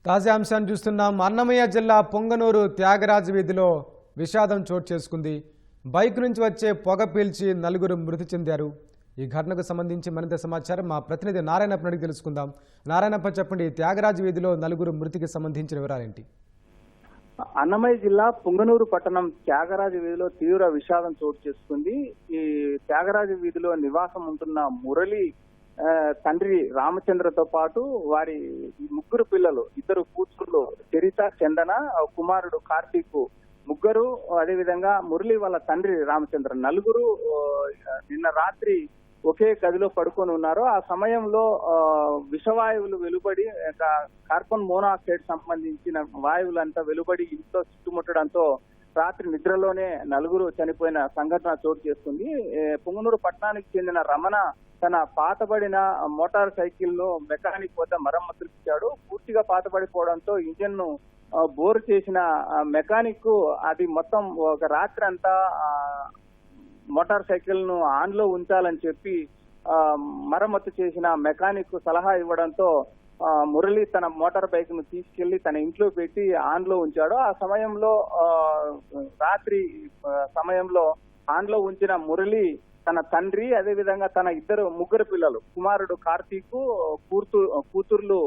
తాజా అంశాన్ని చూస్తున్నాం. అన్నమయ్య జిల్లా పొంగనూరు త్యాగరాజు వీధిలో విషాదం చోటు చేసుకుంది. బైక్ నుంచి వచ్చే పొగ పీల్చి నలుగురు మృతి చెందారు. ఈ ఘటనకు సంబంధించి మరింత సమాచారం మా ప్రతినిధి నారాయణప్ప అడిగి తెలుసుకుందాం. నారాయణప్ప, చెప్పండి, త్యాగరాజు వీధిలో నలుగురు మృతికి సంబంధించిన వివరాలేంటి? అన్నమయ్య జిల్లా పుంగనూరు పట్టణం త్యాగరాజు వీధిలో తీవ్ర విషాదం చోటు చేసుకుంది. ఈ త్యాగరాజు వీధిలో నివాసం ఉంటున్న మురళి తండ్రి రామచంద్రతో పాటు వారి ముగ్గురు పిల్లలు, ఇద్దరు కూతుర్లు చరిత, చందన, కుమారుడు కార్తీక్, ముగ్గురు, అదేవిధంగా మురళి వాళ్ళ తండ్రి రామచంద్ర, నలుగురు నిన్న రాత్రి ఒకే గదిలో పడుకొని ఉన్నారు. ఆ సమయంలో విషవాయువులు వెలువడి, కార్బన్ మోనాక్సైడ్ సంబంధించిన వాయువులంతా వెలువడి ఇంట్లో చుట్టుముట్టడంతో రాత్రి నిద్రలోనే నలుగురు చనిపోయిన సంఘటన చోటు చేసుకుంది. పుంగనూరు పట్టణానికి చెందిన రమణ తన పాతబడిన మోటార్ సైకిల్ ను మెకానిక్ వద్ద మరమ్మతులు ఇచ్చాడు. పూర్తిగా పాతబడిపోవడంతో ఇంజిన్ ను బోర్ చేసిన మెకానిక్ అది మొత్తం ఒక రాత్రి అంతా మోటార్ సైకిల్ ను ఆన్ లో ఉంచాలని చెప్పి మరమ్మతు చేసిన మెకానిక్ సలహా ఇవ్వడంతో మురళి తన మోటార్ బైక్ ను తీసుకెళ్లి తన ఇంట్లో పెట్టి ఆన్ లో ఉంచాడు. ఆ సమయంలో రాత్రి సమయంలో ఆన్ లో ఉంచిన మురళి తన తండ్రి, అదేవిధంగా తన ముగ్గురు పిల్లలు, కుమారుడు కార్తీక్, కూతుర్లు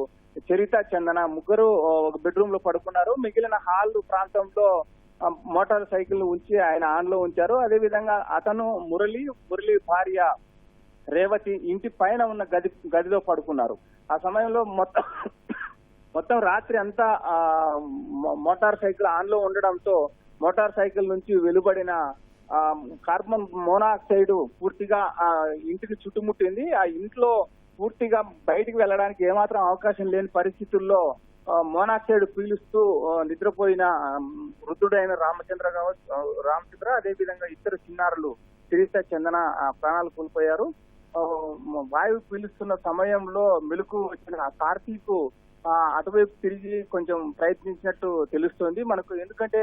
చరిత, చందన, ముగ్గురు ఒక బెడ్రూమ్ లో పడుకున్నారు. మిగిలిన హాల్ ప్రాంతంలో మోటార్ సైకిల్ ఉంచి ఆయన ఆన్ లో ఉంచారు. అదేవిధంగా అతను మురళి భార్య రేవతి ఇంటి పైన ఉన్న గదిలో పడుకున్నారు. ఆ సమయంలో మొత్తం రాత్రి అంతా మోటార్ సైకిల్ ఆన్ లో ఉండడంతో మోటార్ సైకిల్ నుంచి వెలువడిన కార్బన్ మోనాక్సైడ్ పూర్తిగా ఇంటికి చుట్టుముట్టింది. ఆ ఇంట్లో పూర్తిగా బయటికి వెళ్ళడానికి ఏమాత్రం అవకాశం లేని పరిస్థితుల్లో మోనాక్సైడ్ పీలుస్తూ నిద్రపోయిన వృద్ధుడైన రామచంద్ర, అదేవిధంగా ఇద్దరు చిన్నారులు శిరీష, చందన ప్రాణాలు కోల్పోయారు. వాయువు పీలుస్తున్న సమయంలో మెలకు వచ్చిన కార్తీక్ అటువైపు తిరిగి కొంచెం ప్రయత్నించినట్టు తెలుస్తోంది మనకు. ఎందుకంటే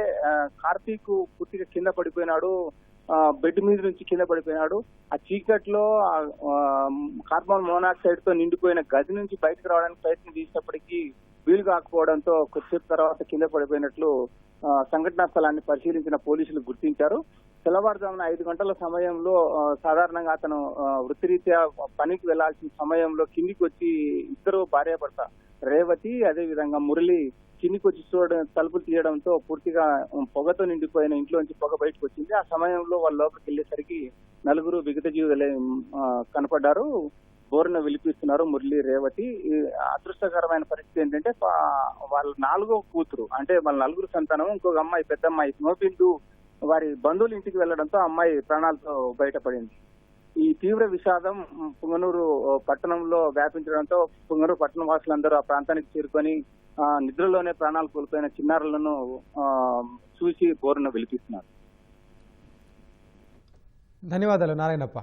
కార్తీక్ పూర్తిగా కింద పడిపోయినాడు, బెడ్ మీద నుంచి కింద పడిపోయినాడు. ఆ చీకట్లో కార్బన్ మోనాక్సైడ్ తో నిండిపోయిన గది నుంచి బయటకు రావడానికి ప్రయత్నం చేసినప్పటికీ వీలు కాకపోవడంతో కొద్దిసేపు తర్వాత కింద పడిపోయినట్లు సంఘటనా స్థలాన్ని పరిశీలించిన పోలీసులు గుర్తించారు. తెల్లవారుజామున 5 గంటల సమయంలో సాధారణంగా అతను వృత్తిరీత్యా పనికి వెళ్లాల్సిన సమయంలో కిందికి వచ్చి ఇద్దరు భార్యాభర్త రేవతి, అదేవిధంగా మురళి కిందికి వచ్చి తలుపులు తీయడంతో పూర్తిగా పొగతో నిండిపోయిన ఇంట్లోంచి పొగ బయటకు వచ్చింది. ఆ సమయంలో వాళ్ళ లోపలికి వెళ్లేసరికి నలుగురు విగత జీవులే కనపడ్డారు. బోరున విలిపిస్తున్నారు మురళి, రేవతి. అదృష్టకరమైన పరిస్థితి ఏంటంటే వాళ్ళ 4వ కూతురు, అంటే వాళ్ళ నలుగురు సంతానం, ఇంకొక అమ్మాయి, పెద్ద అమ్మాయి స్నోబిందు వారి బంధువుల ఇంటికి వెళ్లడంతో అమ్మాయి ప్రాణాలతో బయటపడింది. ఈ తీవ్ర విషాదం పుంగనూరు పట్టణంలో వ్యాపించడంతో పుంగనూరు పట్టణ వాసులందరూ ఆ ప్రాంతానికి చేరుకొని నిద్రలోనే ప్రాణాలు కోల్పోయిన చిన్నారులను చూసి బోరున విలిపిస్తున్నారు. ధన్యవాదాలు నారాయణప్ప.